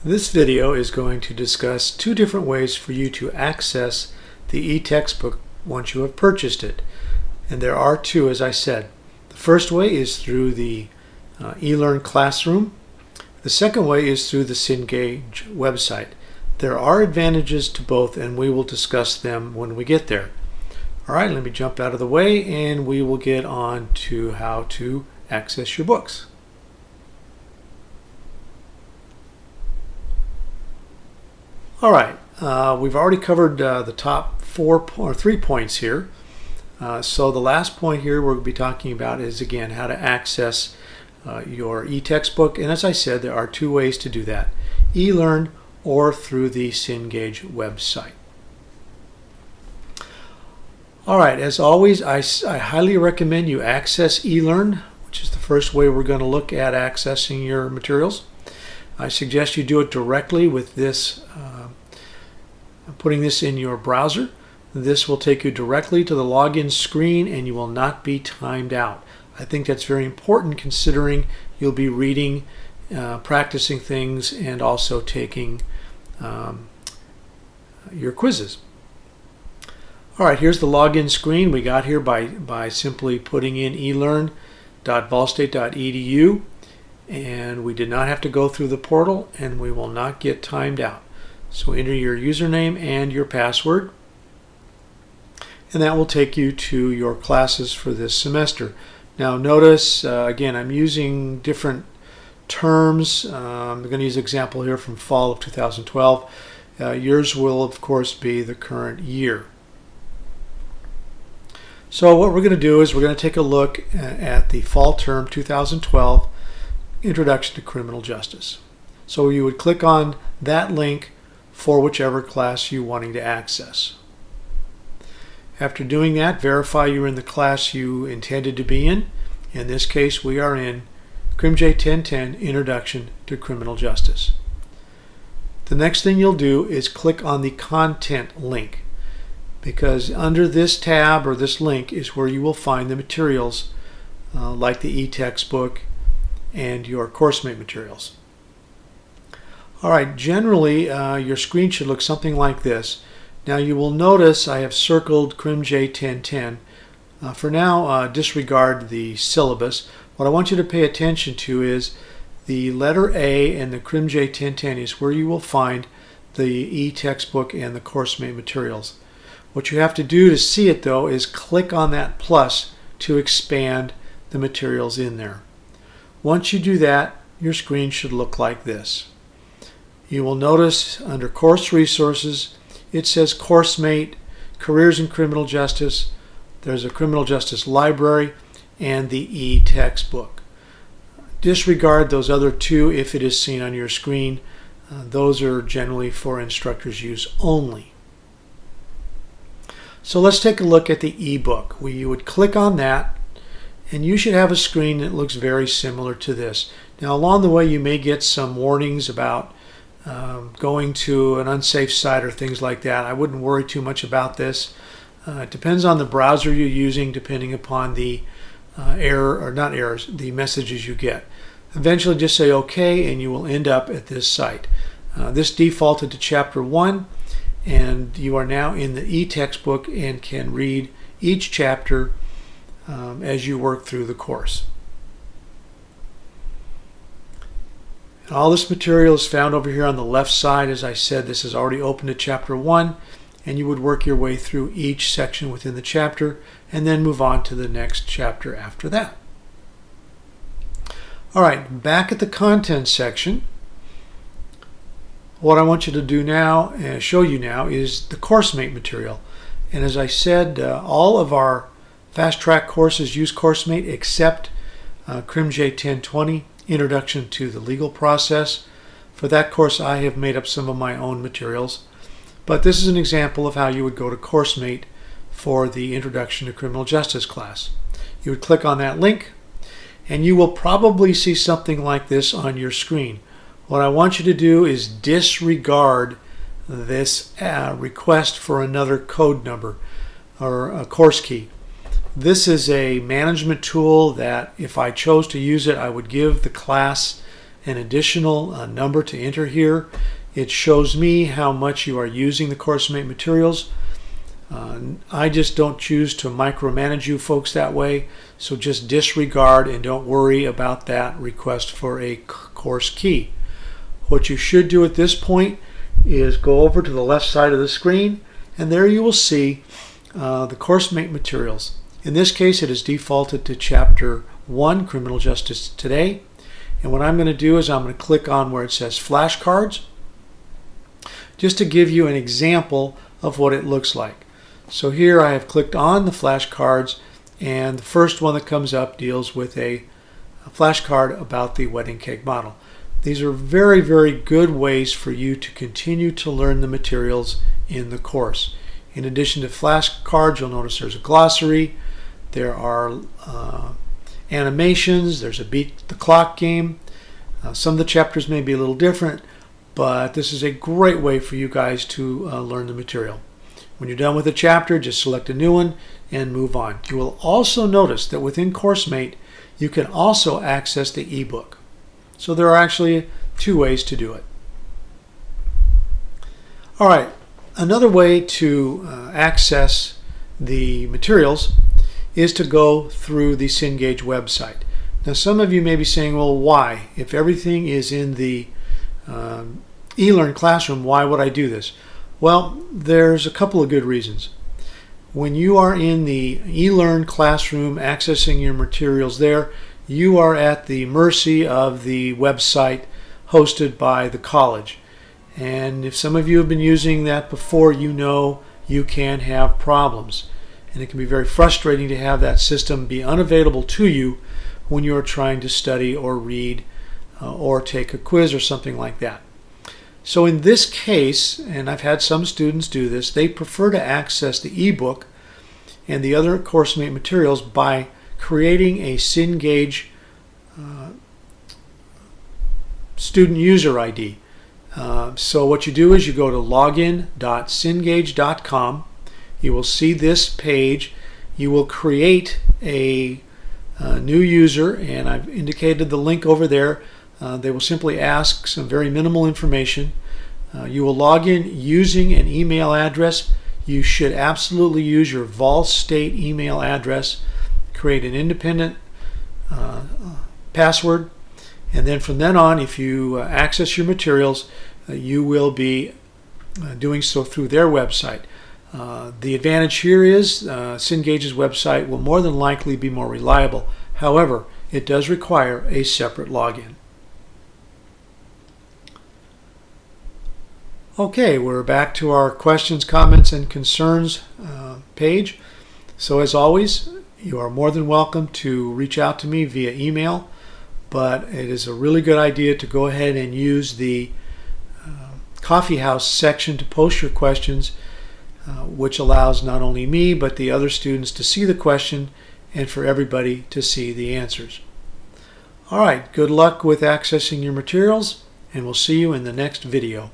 This video is going to discuss two different ways for you to access the e-textbook once you have purchased it. And there are two, as I said. The first way is through the eLearn Classroom. The second way is through the Cengage website. There are advantages to both, and we will discuss them when we get there. All right, let me jump out of the way and we will get on to how to access your books. All right, we've already covered the top 3 points here. So the last point here we'll be talking about is, again, how to access your e-textbook. And as I said, there are two ways to do that: eLearn or through the Cengage website. All right, as always, I highly recommend you access eLearn, which is the first way we're going to look at accessing your materials. I suggest you do it directly with this, putting this in your browser. This will take you directly to the login screen and you will not be timed out. I think that's very important, considering you'll be reading, practicing things, and also taking your quizzes. All right, here's the login screen. We got here by simply putting in elearn.ballstate.edu. And we did not have to go through the portal, and we will not get timed out. So enter your username and your password, and that will take you to your classes for this semester. Now notice, again, I'm using different terms. I'm going to use an example here from fall of 2012. Yours will, of course, be the current year. So what we're going to do is we're going to take a look at the fall term 2012 Introduction to Criminal Justice. So you would click on that link for whichever class you're wanting to access. After doing that, verify you're in the class you intended to be in. In this case, we are in CrimJ 1010 Introduction to Criminal Justice. The next thing you'll do is click on the content link, because under this tab or this link is where you will find the materials like the e-textbook and your CourseMate materials. All right, generally your screen should look something like this. Now you will notice I have circled CrimJ 1010. For now, disregard the syllabus. What I want you to pay attention to is the letter A and the CrimJ 1010 is where you will find the e-textbook and the CourseMate materials. What you have to do to see it, though, is click on that plus to expand the materials in there. Once you do that, your screen should look like this. You will notice under Course Resources, it says CourseMate, Careers in Criminal Justice. There's a Criminal Justice Library and the e-textbook. Disregard those other two if it is seen on your screen. Those are generally for instructors' use only. So let's take a look at the ebook. You would click on that, and you should have a screen that looks very similar to this. Now, along the way, you may get some warnings about going to an unsafe site or things like that. I wouldn't worry too much about this. It depends on the browser you're using, depending upon the the messages you get. Eventually, just say OK, and you will end up at this site. This defaulted to Chapter 1, and you are now in the e-textbook and can read each chapter as you work through the course. And all this material is found over here on the left side. As I said, this is already open to Chapter 1, and you would work your way through each section within the chapter and then move on to the next chapter after that. All right, back at the content section, what I want you to do now, show you now, is the CourseMate material. And as I said, all of our fast track courses use CourseMate except CrimJ 1020, Introduction to the Legal Process. For that course, I have made up some of my own materials. But this is an example of how you would go to CourseMate for the Introduction to Criminal Justice class. You would click on that link, and you will probably see something like this on your screen. What I want you to do is disregard this request for another code number or a course key. This is a management tool that if I chose to use it, I would give the class an additional number to enter here. It shows me how much you are using the CourseMate materials. I just don't choose to micromanage you folks that way, so just disregard and don't worry about that request for a course key. What you should do at this point is go over to the left side of the screen, and there you will see the CourseMate materials. In this case, it is defaulted to Chapter 1, Criminal Justice Today. And what I'm going to do is I'm going to click on where it says Flashcards, just to give you an example of what it looks like. So here I have clicked on the flashcards, and the first one that comes up deals with a flashcard about the wedding cake model. These are very, very good ways for you to continue to learn the materials in the course. In addition to flashcards, you'll notice there's a glossary, there are animations, there's a beat the clock game. Some of the chapters may be a little different, but this is a great way for you guys to learn the material. When you're done with a chapter, just select a new one and move on. You will also notice that within CourseMate, you can also access the ebook. So there are actually two ways to do it. All right, another way to access the materials is to go through the Cengage website. Now some of you may be saying, well, why? If everything is in the eLearn classroom, why would I do this? Well, there's a couple of good reasons. When you are in the eLearn classroom accessing your materials there, you are at the mercy of the website hosted by the college. And if some of you have been using that before, you know you can have problems. And it can be very frustrating to have that system be unavailable to you when you are trying to study or read or take a quiz or something like that. So in this case, and I've had some students do this, they prefer to access the ebook and the other CourseMate materials by creating a Cengage student user ID. So what you do is you go to login.cengage.com. You will see this page. You will create a new user, and I've indicated the link over there. They will simply ask some very minimal information. You will log in using an email address. You should absolutely use your Vol State email address. Create an independent password, and then from then on, if you access your materials, you will be doing so through their website. The advantage here is Cengage's website will more than likely be more reliable. However, it does require a separate login. Okay, we're back to our questions, comments, and concerns page. So as always, you are more than welcome to reach out to me via email, but it is a really good idea to go ahead and use the Coffee House section to post your questions, which allows not only me but the other students to see the question and for everybody to see the answers. All right, good luck with accessing your materials, and we'll see you in the next video.